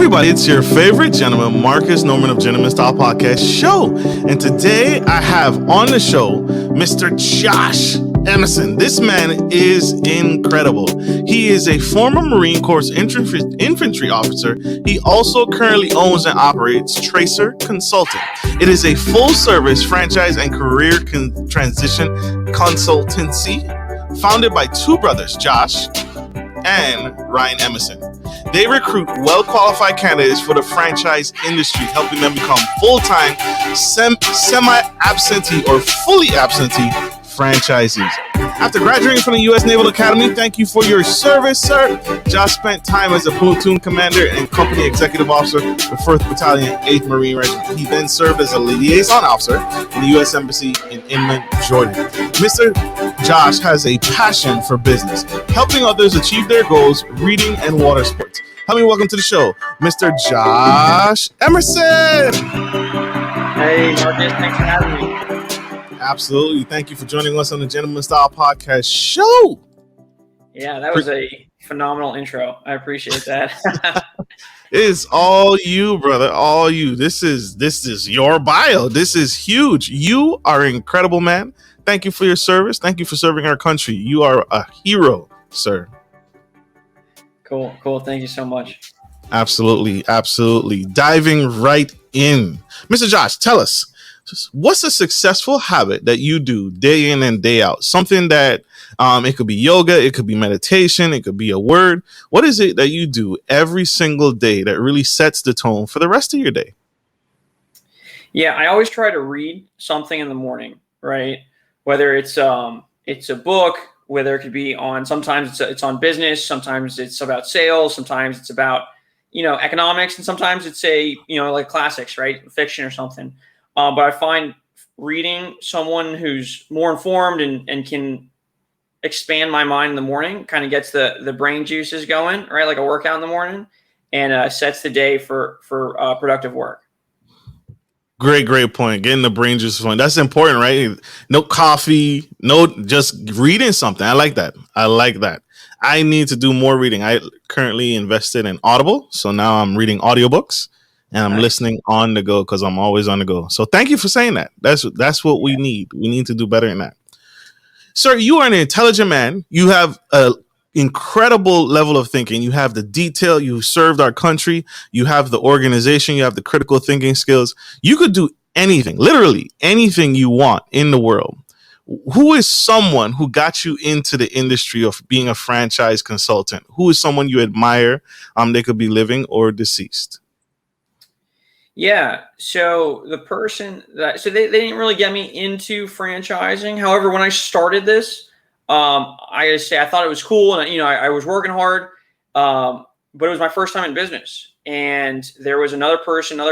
everybody, it's your favorite gentleman, Marcus Norman of Gentleman Style Podcast Show. And today I have on the show Mr. Josh Emison. This man is incredible. He is a former Marine Corps Infantry Officer. He also currently owns and operates Tracer Consulting. It is a full-service franchise and career transition consultancy founded by two brothers, Josh and Ryan Emison. They recruit well-qualified candidates for the franchise industry, helping them become full-time, semi-absentee or fully absentee franchisees. After graduating from the U.S. Naval Academy, thank you for your service, sir. Josh spent time as a platoon commander and company executive officer for 1st Battalion, 8th Marine Regiment. He then served as a liaison officer in the U.S. Embassy in Amman, Jordan. Mr. Josh has a passion for business, helping others achieve their goals, reading, and water sports. Help me welcome to the show, Mr. Josh Emison. Hey, Marcus, thanks for having me. Absolutely. Thank you for joining us on the Gentleman Style Podcast Show. Yeah, that was a phenomenal intro. I appreciate that. It's all you, brother. All you. This is your bio. This is huge. You are an incredible man. Thank you for your service. Thank you for serving our country. You are a hero, sir. Cool. Thank you so much. Absolutely. Diving right in. Mr. Josh, tell us, what's a successful habit that you do day in and day out? Something that it could be yoga, it could be meditation, it could be a word. What is it that you do every single day that really sets the tone for the rest of your day? Yeah, I always try to read something in the morning, right? Whether it's a book, whether it could be on, sometimes it's on business, sometimes it's about sales, sometimes it's about, economics, and sometimes it's like classics, right? Fiction or something. But I find reading someone who's more informed and can expand my mind in the morning kind of gets the brain juices going, right? Like a workout in the morning, and sets the day for productive work. Great point. Getting the brain juices flowing. That's important, right? No coffee, just reading something. I like that. I need to do more reading. I currently invested in Audible, so now I'm reading audiobooks. And I'm listening on the go because I'm always on the go. So thank you for saying that. That's what we need. We need to do better than that. Sir, you are an intelligent man. You have an incredible level of thinking. You have the detail. You served our country. You have the organization. You have the critical thinking skills. You could do anything, literally anything you want in the world. Who is someone who got you into the industry of being a franchise consultant? Who is someone you admire? They could be living or deceased. Yeah. So the person they didn't really get me into franchising. However, when I started this, I gotta say I thought it was cool, and I was working hard, but it was my first time in business. And there was another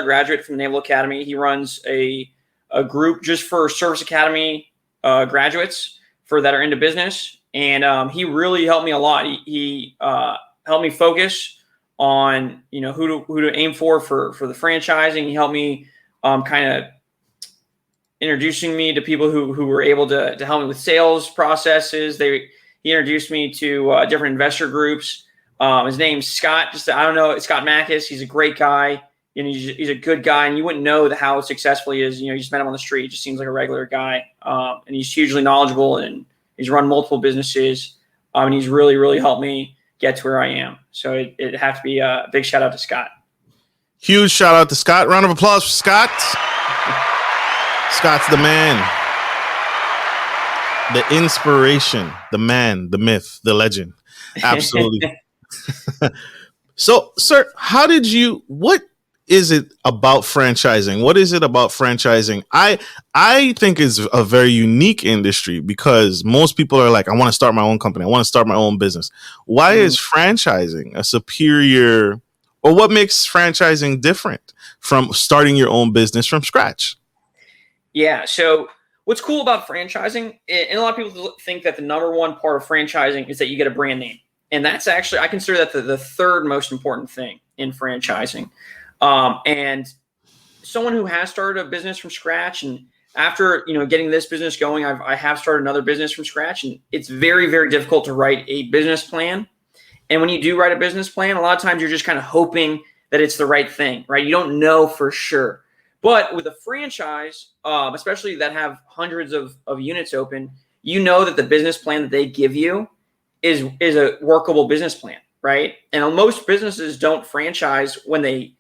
graduate from the Naval Academy. He runs a group just for Service Academy graduates that are into business, and he really helped me a lot. He helped me focus on who to aim for the franchising. He helped me kind of introducing me to people who were able to help me with sales processes. He introduced me to different investor groups. His name's Scott. I don't know, Scott Mackus. He's a great guy, and he's a good guy, and you wouldn't know how successful he is. You just met him on the street. He just seems like a regular guy, and he's hugely knowledgeable, and he's run multiple businesses, and he's really helped me get to where I am. So it'd have to be a big shout out to Scott. Huge shout out to Scott. Round of applause for Scott. Scott's the man, the inspiration, the man, the myth, the legend. Absolutely. So, sir, what is it about franchising? What is it about franchising? I think it's a very unique industry because most people are like, I want to start my own company. I want to start my own business. Why is franchising a superior, or what makes franchising different from starting your own business from scratch? Yeah. So what's cool about franchising, and a lot of people think that the number one part of franchising is that you get a brand name. And that's actually, I consider that the third most important thing in franchising. And someone who has started a business from scratch, and after getting this business going, I have started another business from scratch, and it's very, very difficult to write a business plan. And when you do write a business plan, a lot of times you're just kind of hoping that it's the right thing, right? You don't know for sure. But with a franchise, especially that have hundreds of units open, you know that the business plan that they give you is a workable business plan, right? And most businesses don't franchise when they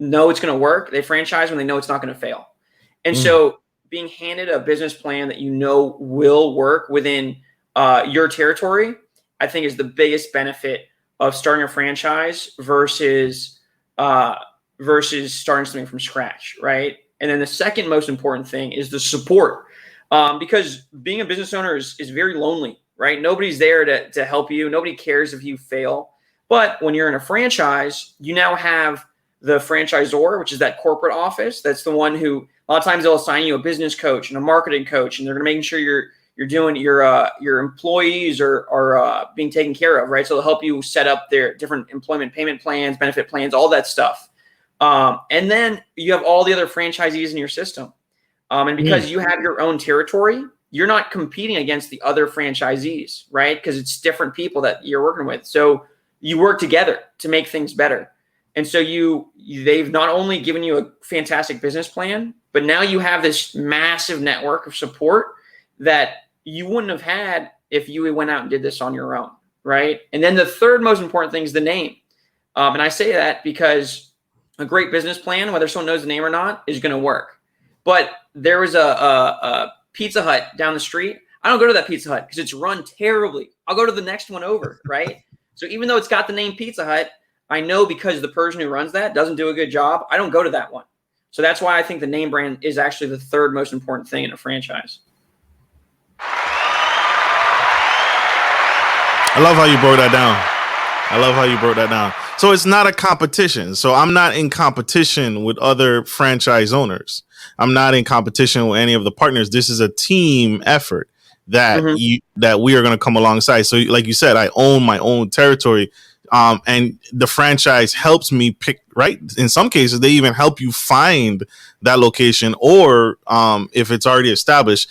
know it's going to work. They franchise when they know it's not going to fail. And so being handed a business plan that you know will work within your territory, I think is the biggest benefit of starting a franchise versus starting something from scratch, right? And then the second most important thing is the support, because being a business owner is very lonely, right? Nobody's there to help you. Nobody cares if you fail. But when you're in a franchise, you now have the franchisor, which is that corporate office. That's the one who a lot of times they'll assign you a business coach and a marketing coach, and they're going to make sure you're doing your employees are being taken care of, right? So they'll help you set up their different employment payment plans, benefit plans, all that stuff. And then you have all the other franchisees in your system. And because you have your own territory, you're not competing against the other franchisees, right? Because it's different people that you're working with. So you work together to make things better. And so they've not only given you a fantastic business plan, but now you have this massive network of support that you wouldn't have had if you went out and did this on your own, right? And then the third most important thing is the name. And I say that because a great business plan, whether someone knows the name or not, is going to work. But there was a Pizza Hut down the street. I don't go to that Pizza Hut because it's run terribly. I'll go to the next one over, right? So even though it's got the name Pizza Hut, I know because the person who runs that doesn't do a good job, I don't go to that one. So that's why I think the name brand is actually the third most important thing in a franchise. I love how you broke that down. So it's not a competition. So I'm not in competition with other franchise owners. I'm not in competition with any of the partners. This is a team effort that that we are going to come alongside. So like you said, I own my own territory. And the franchise helps me pick, right? In some cases, they even help you find that location, or if it's already established,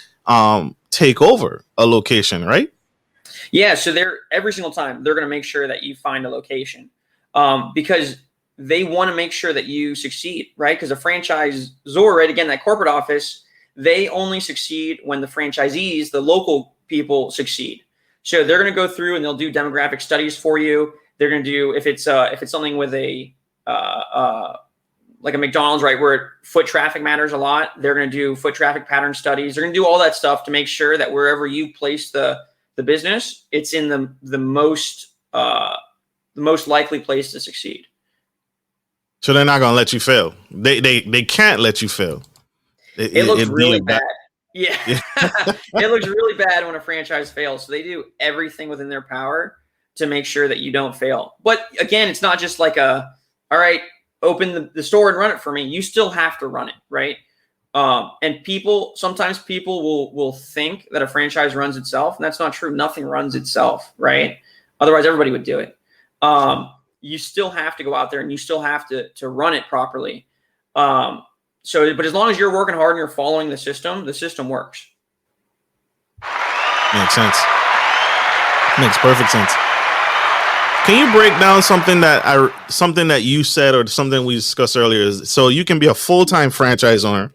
take over a location, right? Yeah, so every single time they're going to make sure that you find a location, because they want to make sure that you succeed, right? Because a franchisor, right, again, that corporate office, they only succeed when the franchisees, the local people, succeed. So they're going to go through and they'll do demographic studies for you. They're going to do, if it's something with a like a McDonald's, right, where foot traffic matters a lot, they're going to do foot traffic pattern studies. They're going to do all that stuff to make sure that wherever you place the business, it's in the most likely place to succeed. So they're not going to let you fail. They can't let you fail. It looks really bad. Yeah. It looks really bad when a franchise fails. So they do everything within their power to make sure that you don't fail. But again, it's not just like all right, open the store and run it for me. You still have to run it, right? And sometimes people will think that a franchise runs itself, and that's not true. Nothing runs itself, right? Otherwise, everybody would do it. You still have to go out there and you still have to run it properly. But as long as you're working hard and you're following the system works. Makes sense. Makes perfect sense. Can you break down something that you said or something we discussed earlier? So you can be a full-time franchise owner,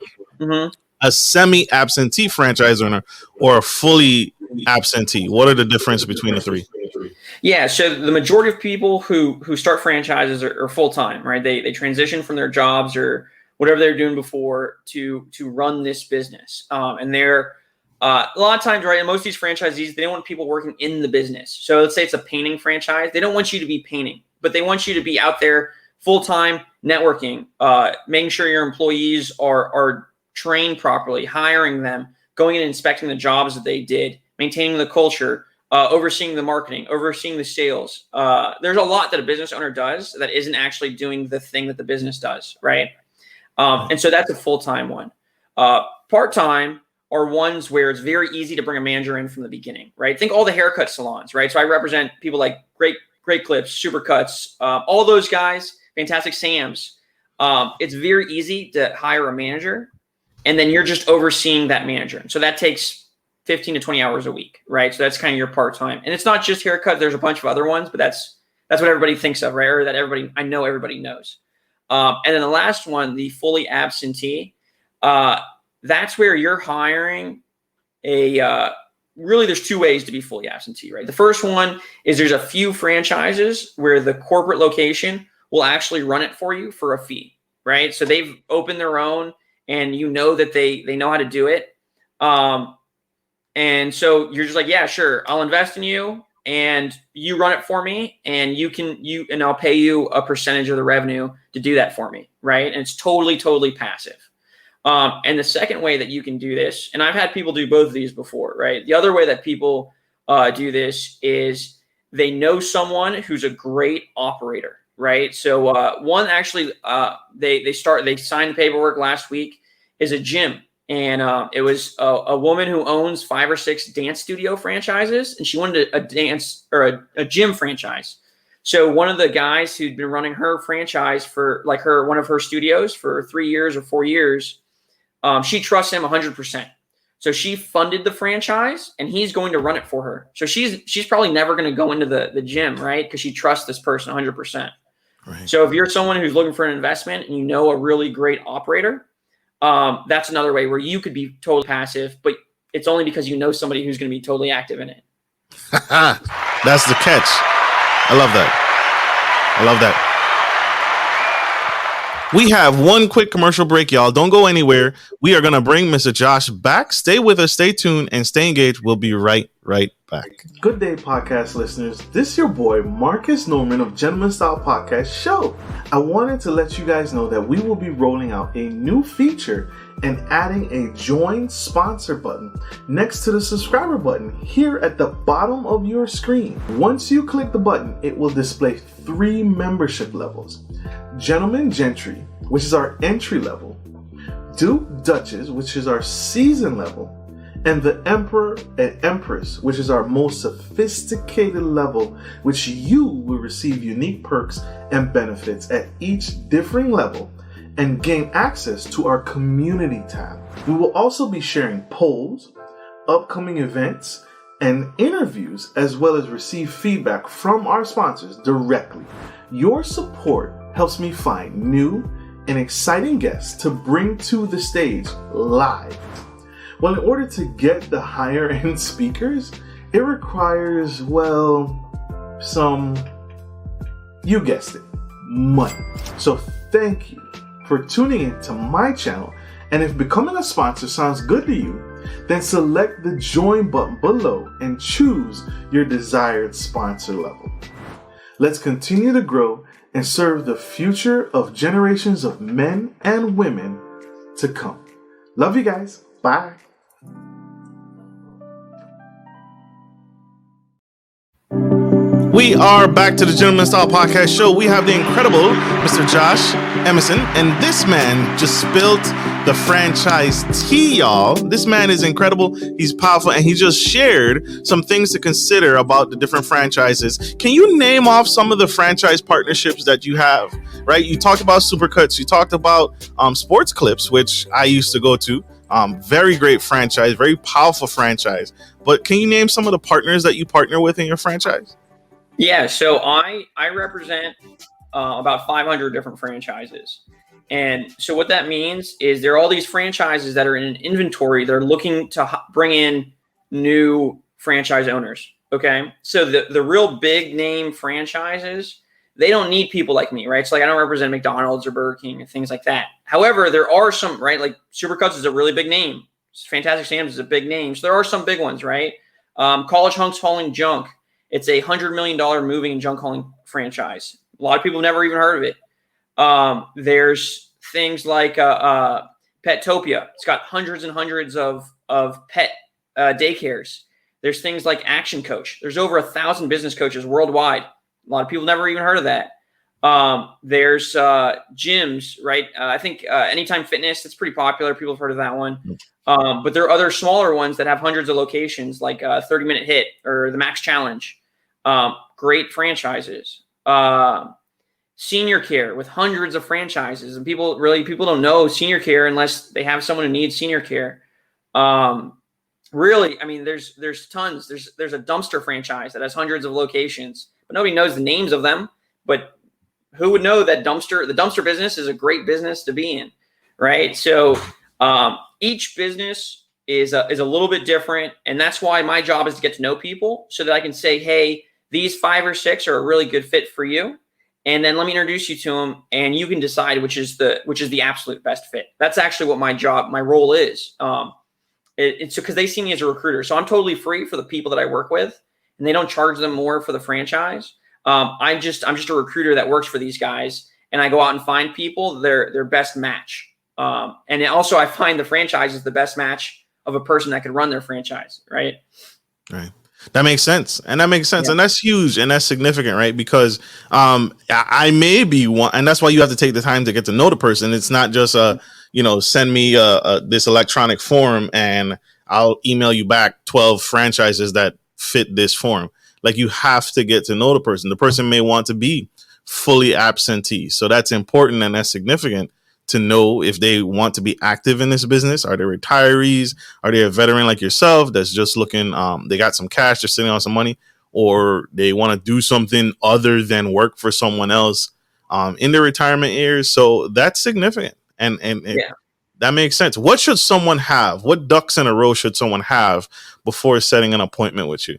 a semi-absentee franchise owner, or a fully absentee. What are the difference between the three? Yeah, so the majority of people who start franchises are full-time, right? They transition from their jobs or whatever they were doing before to run this business. And they're a lot of times, right, and most of these franchisees, they don't want people working in the business. So let's say it's a painting franchise. They don't want you to be painting, but they want you to be out there full-time networking, making sure your employees are trained properly, hiring them, going in and inspecting the jobs that they did, maintaining the culture, overseeing the marketing, overseeing the sales. There's a lot that a business owner does that isn't actually doing the thing that the business does, right? And so that's a full-time one. Part-time are ones where it's very easy to bring a manager in from the beginning, right? Think all the haircut salons, right? So I represent people like Great Clips, Supercuts, all those guys, Fantastic Sam's. It's very easy to hire a manager, and then you're just overseeing that manager. So that takes 15 to 20 hours a week, right? So that's kind of your part-time. And it's not just haircut. There's a bunch of other ones, but that's That's what everybody thinks of, right? Or that I know everybody knows. And then the last one, the fully absentee, that's where you're hiring really there's two ways to be fully absentee, right? The first one is there's a few franchises where the corporate location will actually run it for you for a fee, right? So they've opened their own and you know that they know how to do it. And so you're just like, yeah, sure, I'll invest in you and you run it for me and and I'll pay you a percentage of the revenue to do that for me, right? And it's totally passive. And the second way that you can do this, and I've had people do both of these before, right? The other way that people do this is they know someone who's a great operator, right? So one actually, they signed the paperwork last week, is a gym. And it was a woman who owns 5 or 6 dance studio franchises, and she wanted a dance or a gym franchise. So one of the guys who'd been running her franchise for one of her studios for 3 years or 4 years, she trusts him 100%. So she funded the franchise and he's going to run it for her. So she's probably never going to go into the gym, right? Because she trusts this person 100%. Right. So if you're someone who's looking for an investment and you know a really great operator, that's another way where you could be totally passive, but it's only because you know somebody who's going to be totally active in it. That's the catch. I love that. We have one quick commercial break, y'all. Don't go anywhere. We are going to bring Mr. Josh back. Stay with us, stay tuned, and stay engaged. We'll be right back. Good day, podcast listeners. This is your boy, Marcus Norman of Gentleman Style Podcast Show. I wanted to let you guys know that we will be rolling out a new feature and adding a join sponsor button next to the subscriber button here at the bottom of your screen. Once you click the button, it will display 3 membership levels. Gentleman Gentry, which is our entry level, Duke Duchess, which is our season level, and the Emperor and Empress, which is our most sophisticated level, which you will receive unique perks and benefits at each differing level and gain access to our community tab. We will also be sharing polls, upcoming events, and interviews, as well as receive feedback from our sponsors directly. Your support helps me find new and exciting guests to bring to the stage live. Well, in order to get the higher end speakers, it requires, you guessed it, money. So thank you for tuning in to my channel. And if becoming a sponsor sounds good to you, then select the join button below and choose your desired sponsor level. Let's continue to grow and serve the future of generations of men and women to come. Love you guys. Bye. We are back to the Gentleman Style Podcast Show. We have the incredible Mr. Josh Emison, and this man just spilled the franchise tea, y'all. This man is incredible. He's powerful, and he just shared some things to consider about the different franchises. Can you name off some of the franchise partnerships that you have, right? You talked about Supercuts. You talked about Sports Clips, which I used to go to. Very great franchise, very powerful franchise. But can you name some of the partners that you partner with in your franchise? Yeah, so I represent about 500 different franchises. And so what that means is there are all these franchises that are in an inventory. They're looking to bring in new franchise owners, okay? So the real big name franchises, they don't need people like me, right? So like I don't represent McDonald's or Burger King and things like that. However, there are some, right? Like Supercuts is a really big name. Fantastic Sam's is a big name. So there are some big ones, right? College Hunks Hauling Junk. It's a $100 million moving and junk hauling franchise. A lot of people have never even heard of it. There's things like Petopia. It's got hundreds and hundreds of pet daycares. There's things like Action Coach. There's over 1,000 business coaches worldwide. A lot of people never even heard of that. There's gyms, right? I think Anytime Fitness, that's pretty popular. People have heard of that one. But there are other smaller ones that have hundreds of locations, like 30 Minute Hit or the Max Challenge. Great franchises. Senior Care with hundreds of franchises, and people don't know Senior Care unless they have someone who needs senior care. Really, I mean, there's tons. There's a dumpster franchise that has hundreds of locations. but nobody knows the names of them. But who would know that the dumpster business is a great business to be in, right? So each business is a little bit different, and that's why my job is to get to know people so that I can say, hey, these 5 or 6 are a really good fit for you, and then let me introduce you to them, and you can decide which is the absolute best fit. That's actually what my role is. It's because they see me as a recruiter, so I'm totally free for the people that I work with, and they don't charge them more for the franchise. I'm just a recruiter that works for these guys, and I go out and find people their best match. And also I find the franchise is the best match of a person that could run their franchise, right? Right. That makes sense. And that's huge, and that's significant, right? Because I may be one, and that's why you have to take the time to get to know the person. It's not just send me this electronic form and I'll email you back 12 franchises that fit this form. Like, you have to get to know the person. The person may want to be fully absentee. So that's important, and that's significant to know if they want to be active in this business. Are they retirees? Are they a veteran like yourself that's just looking, they got some cash, they're sitting on some money, or they want to do something other than work for someone else in their retirement years. So that's significant. And that makes sense. What should someone have? What ducks in a row should someone have before setting an appointment with you?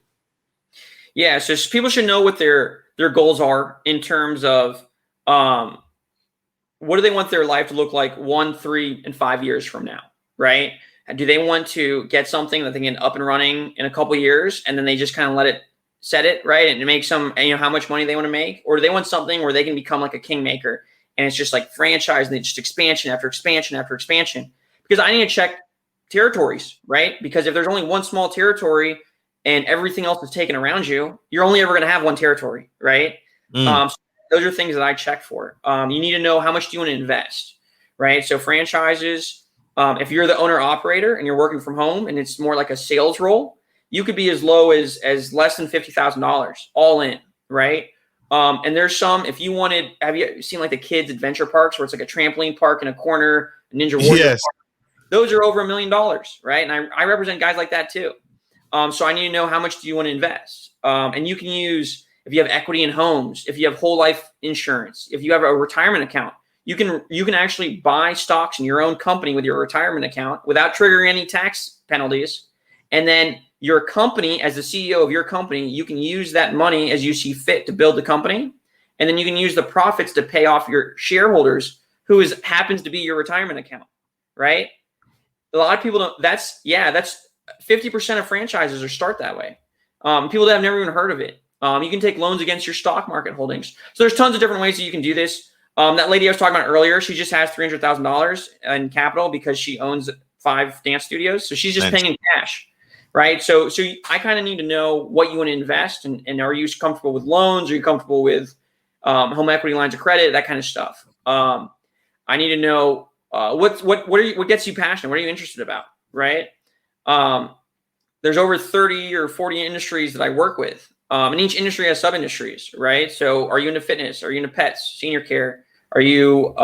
Yeah, so people should know what their goals are in terms of what do they want their life to look like 1, 3, and 5 years from now, right? Do they want to get something that they can up and running in a couple of years, and then they just kind of let it set it, right? And make some, how much money they want to make? Or do they want something where they can become like a kingmaker, and it's just like franchise, and they just expansion after expansion after expansion? Because I need to check territories, right? Because if there's only one small territory and everything else is taken around you, you're only ever going to have one territory, right? So those are things that I check for. You need to know how much do you want to invest, right? So franchises, if you're the owner operator and you're working from home and it's more like a sales role, you could be as low as less than $50,000 all in, right? And there's some, if you wanted, have you seen like the kids adventure parks where it's like a trampoline park in a corner, a Ninja Warrior park? Those are over $1 million, right? And I represent guys like that too. So I need to know how much do you want to invest. And you can use, if you have equity in homes, if you have whole life insurance, if you have a retirement account, you can actually buy stocks in your own company with your retirement account without triggering any tax penalties. And then your company, as the CEO of your company, you can use that money as you see fit to build the company. And then you can use the profits to pay off your shareholders, who happens to be your retirement account, right? A lot of people don't, that's 50% of franchises start that way. People that have never even heard of it. You can take loans against your stock market holdings. So there's tons of different ways that you can do this. That lady I was talking about earlier, she just has $300,000 in capital because she owns 5 dance studios. So she's just paying in cash, right? So I kind of need to know what you want to invest, and are you comfortable with loans? Are you comfortable with home equity lines of credit, that kind of stuff? I need to know what gets you passionate. What are you interested about, right? There's over 30 or 40 industries that I work with. And each industry has sub-industries, right? So are you into fitness? Are you into pets, senior care? Are you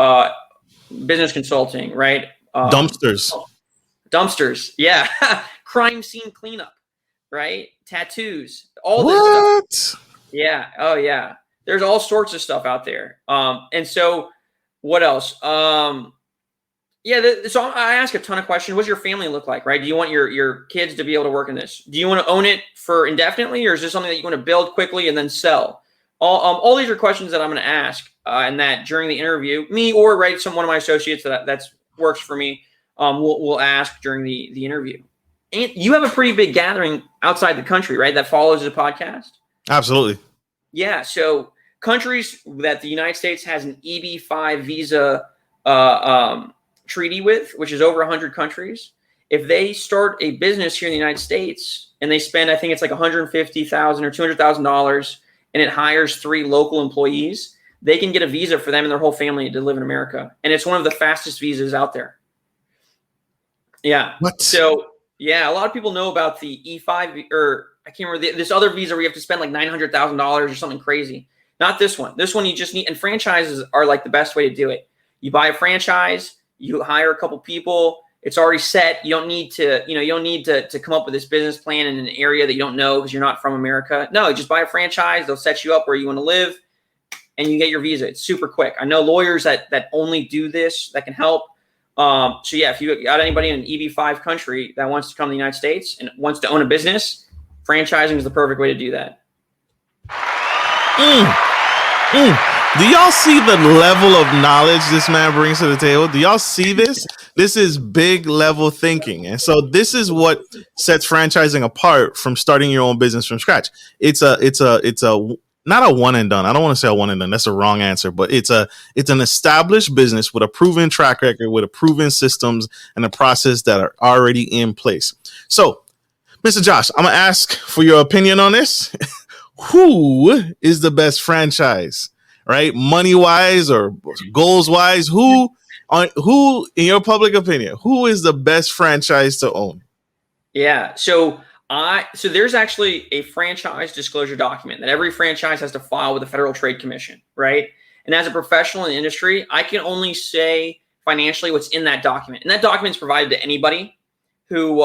business consulting, right? Dumpsters, yeah. Crime scene cleanup, right? Tattoos, all this stuff. Yeah. Oh, yeah. There's all sorts of stuff out there. And so what else? So I ask a ton of questions. What's your family look like, right? Do you want your kids to be able to work in this? Do you want to own it for indefinitely, or is this something that you want to build quickly and then sell? All these are questions that I'm going to ask, and that during the interview, me or one of my associates that works for me will ask during the interview. And you have a pretty big gathering outside the country, right? That follows the podcast. Absolutely. Yeah. So countries that the United States has an EB-5 visa treaty with, which is over 100 countries. If they start a business here in the United States and they spend, I think it's like $150,000 or $200,000, and it hires 3 local employees, they can get a visa for them and their whole family to live in America. And it's one of the fastest visas out there. Yeah. What? So yeah, a lot of people know about the E5, or I can't remember this other visa where you have to spend like $900,000 or something crazy. Not this one. This one you just need, and franchises are like the best way to do it. You buy a franchise, you hire a couple people, It's already set. You don't need to, you don't need to come up with this business plan in an area that you don't know because you're not from America. No, just buy a franchise. They'll set you up where you want to live and you get your visa. It's super quick. I know lawyers that only do this that can help. So yeah, if you got anybody in an EB-5 country that wants to come to the United States and wants to own a business, franchising is the perfect way to do that. Do y'all see the level of knowledge this man brings to the table? Do y'all see this? This is big level thinking. And so this is what sets franchising apart from starting your own business from scratch. It's not a one and done. I don't want to say a one and done. That's a wrong answer, but it's an established business with a proven track record, with a proven systems and a process that are already in place. So, Mr. Josh, I'm going to ask for your opinion on this. Who is the best franchise, right? Money wise or goals wise, who, in your public opinion, who is the best franchise to own? Yeah. So there's actually a franchise disclosure document that every franchise has to file with the Federal Trade Commission, right? And as a professional in the industry, I can only say financially what's in that document. And that document is provided to anybody who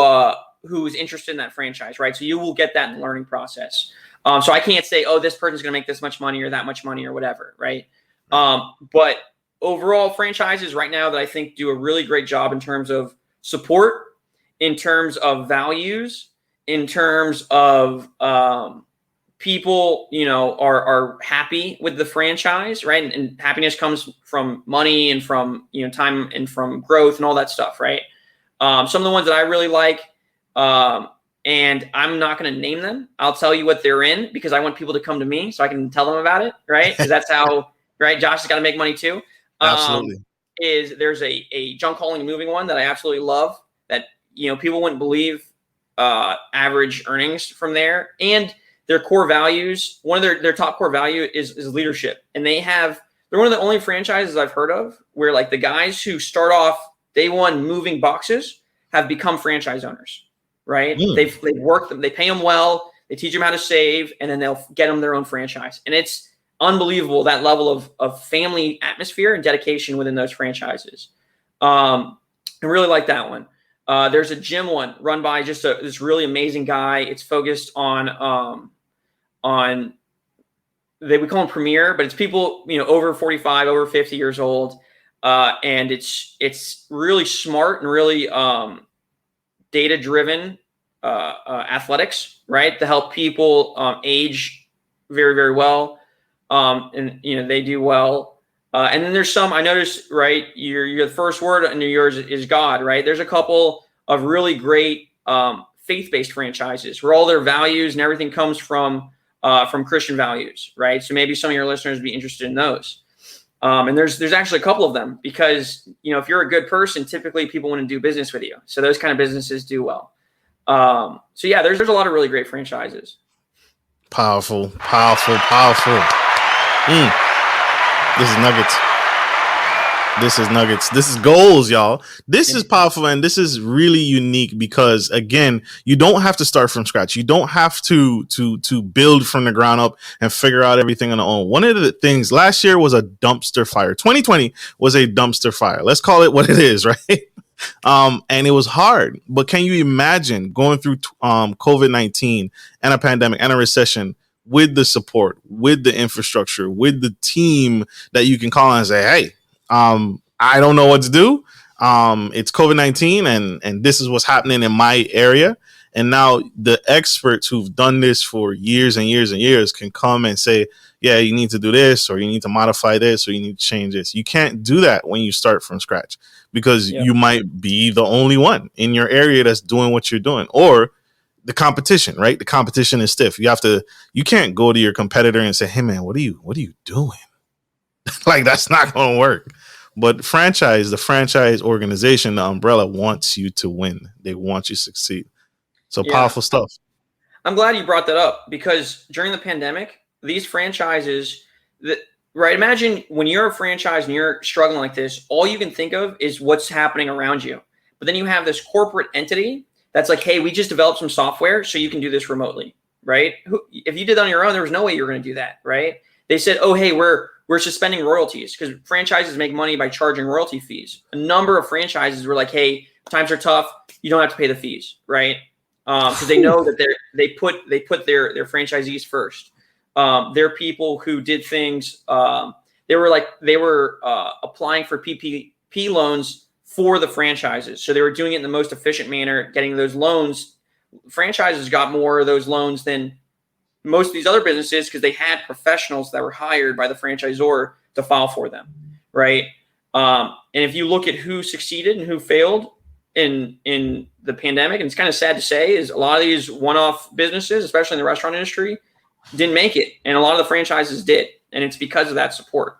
is interested in that franchise, right? So you will get that in the learning process. So I can't say, oh, this person's going to make this much money or that much money or whatever, right? But overall, franchises right now that I think do a really great job in terms of support, in terms of values, in terms of people, are happy with the franchise, right? And happiness comes from money and from, time and from growth and all that stuff, right? Some of the ones that I really like, and I'm not going to name them. I'll tell you what they're in because I want people to come to me so I can tell them about it, right? Because that's how, right? Josh has got to make money too. Absolutely. There's a junk hauling and moving one that I absolutely love that, people wouldn't believe average earnings from there. And their core values, one of their top core value is leadership. And they're one of the only franchises I've heard of where like the guys who start off day one moving boxes have become franchise owners. Right? They've worked them, they pay them well, they teach them how to save, and then they'll get them their own franchise. And it's unbelievable that level of family atmosphere and dedication within those franchises. I really like that one. There's a gym one run by just this really amazing guy. It's focused on we call them premier, but it's people over 45, over 50 years old, and it's really smart and really data-driven athletics, right? To help people age very, very well. And, they do well. And then there's some, I noticed, right? Your first word in yours is God, right? There's a couple of really great faith-based franchises where all their values and everything comes from Christian values, right? So maybe some of your listeners would be interested in those. And there's actually a couple of them because, if you're a good person, typically people want to do business with you. So those kind of businesses do well. So yeah, there's a lot of really great franchises. Powerful. This is nuggets. This is goals, y'all. This is powerful, and this is really unique because, again, you don't have to start from scratch. You don't have to build from the ground up and figure out everything on your own. One of the things last year was a dumpster fire. 2020 was a dumpster fire. Let's call it what it is, right? And it was hard. But can you imagine going through COVID-19 and a pandemic and a recession with the support, with the infrastructure, with the team that you can call on and say, hey, I don't know what to do. It's COVID-19 and this is what's happening in my area. And now the experts who've done this for years and years and years can come and say, yeah, you need to do this, or you need to modify this, or you need to change this. You can't do that when you start from scratch because you might be the only one in your area that's doing what you're doing, or the competition, right? The competition is stiff. You can't go to your competitor and say, hey man, what are you doing? Like, that's not going to work. But the franchise organization, the umbrella wants you to win. They want you to succeed. So powerful stuff. I'm glad you brought that up because during the pandemic, these franchises right? Imagine when you're a franchise and you're struggling like this, all you can think of is what's happening around you. But then you have this corporate entity that's like, hey, we just developed some software so you can do this remotely, right? If you did that on your own, there was no way you were going to do that, right? They said, oh, hey, we're suspending royalties because franchises make money by charging royalty fees. A number of franchises were like, hey, times are tough, you don't have to pay the fees, right? Because they know that they put their franchisees first. They're people who did things. They were applying for PPP loans for the franchises, so they were doing it in the most efficient manner, getting those loans. Franchises got more of those loans than most of these other businesses because they had professionals that were hired by the franchisor to file for them, right? And if you look at who succeeded and who failed in the pandemic, and it's kind of sad to say, is a lot of these one-off businesses, especially in the restaurant industry, didn't make it, and a lot of the franchises did, and it's because of that support.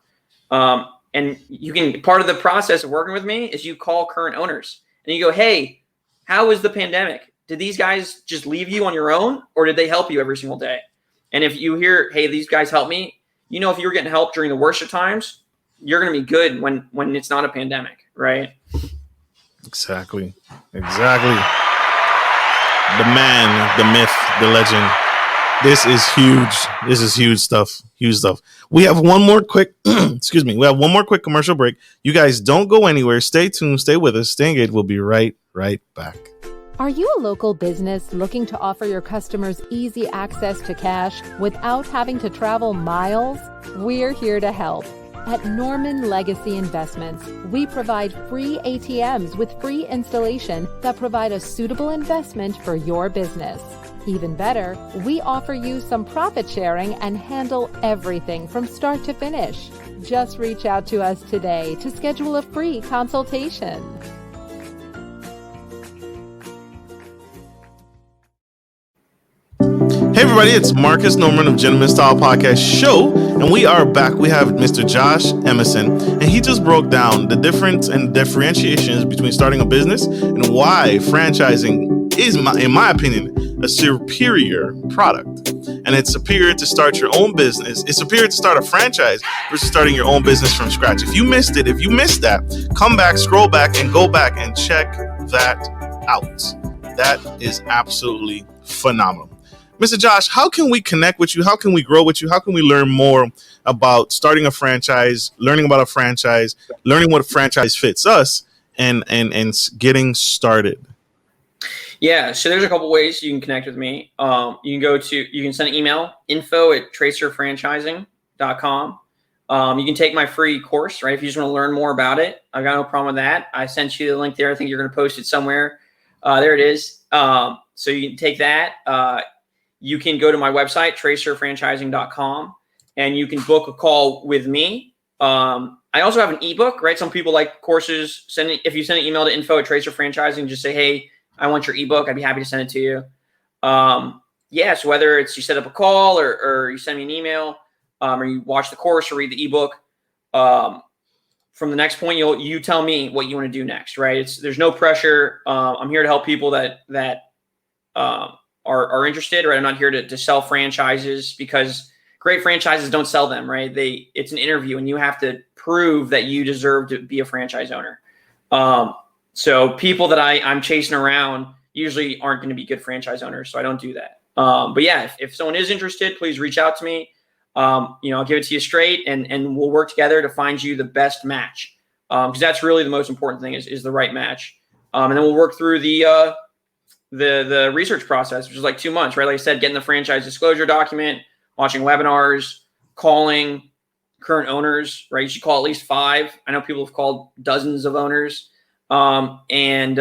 And you can, part of the process of working with me is you call current owners and you go, hey, how was the pandemic? Did these guys just leave you on your own, or did they help you every single day? And if you hear, hey, these guys helped me, you know, if you were getting help during the worst of times, you're going to be good when it's not a pandemic, right? Exactly. The man, the myth, the legend. This is huge. This is huge stuff. Huge stuff. We have one more quick, excuse me. We have one more quick commercial break. You guys don't go anywhere. Stay tuned. Stay with us. Stay engaged. We'll be right back. Are you a local business looking to offer your customers easy access to cash without having to travel miles? We're here to help. At Norman Legacy Investments, we provide free ATMs with free installation that provide a suitable investment for your business. Even better, we offer you some profit sharing and handle everything from start to finish. Just reach out to us today to schedule a free consultation. Hey everybody, it's Marcus Norman of Gentleman Style Podcast Show, and we are back. We have Mr. Josh Emison, and he just broke down the difference and differentiations between starting a business and why franchising is, in my opinion, a superior product. And it's superior to start your own business. It's superior to start a franchise versus starting your own business from scratch. If you missed it, if you missed that, come back, scroll back, and go back and check that out. That is absolutely phenomenal. Mr. Josh, how can we connect with you? How can we grow with you? How can we learn more about starting a franchise, learning about a franchise, learning what franchise fits us, and getting started? Yeah, so there's a couple ways you can connect with me. You can send an email, info@tracerfranchising.com. You can take my free course, right? If you just want to learn more about it, I've got no problem with that. I sent you the link there. I think you're going to post it somewhere. There it is. So you can take that. You can go to my website, tracerfranchising.com, and you can book a call with me. I also have an ebook, right? Some people like courses. If you send an email to info@tracerfranchising, just say, hey, I want your ebook. I'd be happy to send it to you. So whether it's you set up a call or you send me an email, or you watch the course or read the ebook, from the next point, you tell me what you want to do next, right? There's no pressure. I'm here to help people that are interested, right? I'm not here to sell franchises, because great franchises don't sell them, right? It's an interview, and you have to prove that you deserve to be a franchise owner. So people that I'm chasing around usually aren't going to be good franchise owners, so I don't do that. But yeah, if someone is interested, please reach out to me. I'll give it to you straight, and we'll work together to find you the best match. Because that's really the most important thing is the right match. And then we'll work through the research process, which is like 2 months, right? Like I said, getting the franchise disclosure document, watching webinars, calling current owners, right? You should call at least 5. I know people have called dozens of owners. And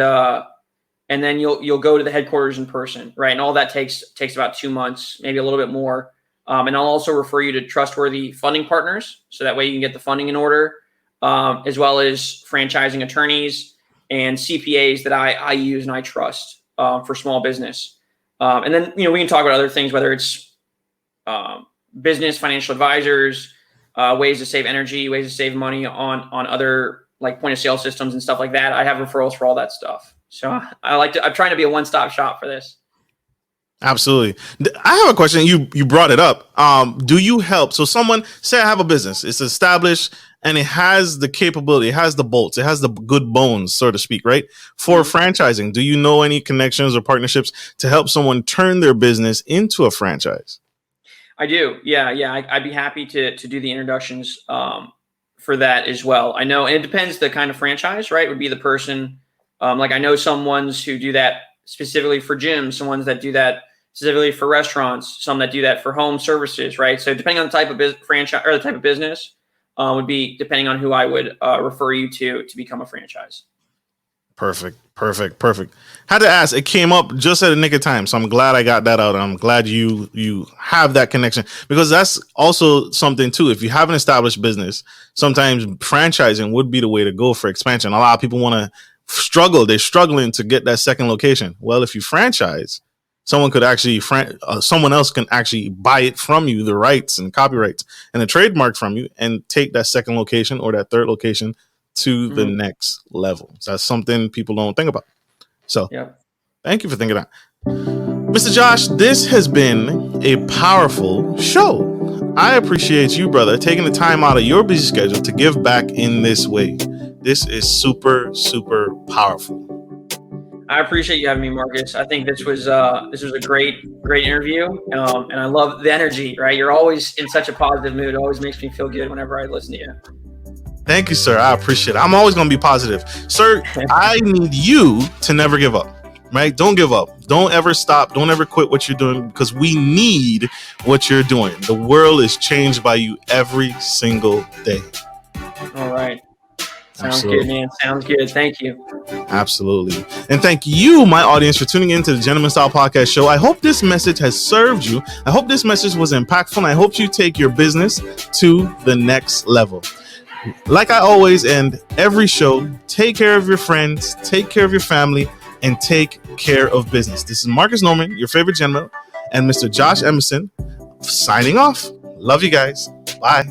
then you'll go to the headquarters in person, right? And all that takes about 2 months, maybe a little bit more. And I'll also refer you to trustworthy funding partners, so that way you can get the funding in order, as well as franchising attorneys and CPAs that I use and I trust for small business. And then we can talk about other things, whether it's business, financial advisors, ways to save energy, ways to save money on other like point of sale systems and stuff like that. I have referrals for all that stuff. So I'm trying to be a one-stop shop for this. Absolutely. I have a question. You brought it up. Do you help? So someone, say I have a business, it's established and it has the capability, it has the bolts, it has the good bones, so to speak, right? For franchising, do you know any connections or partnerships to help someone turn their business into a franchise? I do. Yeah. I'd be happy to do the introductions for that as well. I know, and it depends the kind of franchise, right? Would be the person Like I know some ones who do that specifically for gyms, some ones that do that specifically for restaurants, some that do that for home services, right? So depending on the type of franchise or the type of business would be depending on who I would refer you to become a franchise. Perfect. Had to ask. It came up just at the nick of time, so I'm glad I got that out. I'm glad you have that connection, because that's also something too. If you have an established business, sometimes franchising would be the way to go for expansion. A lot of people want to struggle. They're struggling to get that second location. Well, if you franchise, someone could actually someone else can actually buy it from you, the rights and copyrights and the trademark from you, and take that second location or that third location to the next level. So that's something people don't think about. So thank you for thinking that. Mr. Josh, this has been a powerful show. I appreciate you, brother, taking the time out of your busy schedule to give back in this way. This is super, super powerful. I appreciate you having me, Marcus. I think this was a great interview, and I love the energy. Right, you're always in such a positive mood. It always makes me feel good whenever I listen to you. Thank you, sir. I appreciate it. I'm always going to be positive. Sir, I need you to never give up, right? Don't give up. Don't ever stop. Don't ever quit what you're doing, because we need what you're doing. The world is changed by you every single day. All right. Sounds good, man. Sounds good. Thank you. Absolutely. And thank you, my audience, for tuning into the Gentleman Style Podcast Show. I hope this message has served you. I hope this message was impactful. And I hope you take your business to the next level. Like I always end every show, take care of your friends, take care of your family, and take care of business. This is Marcus Norman, your favorite general, and Mr. Josh Emison signing off. Love you guys. Bye.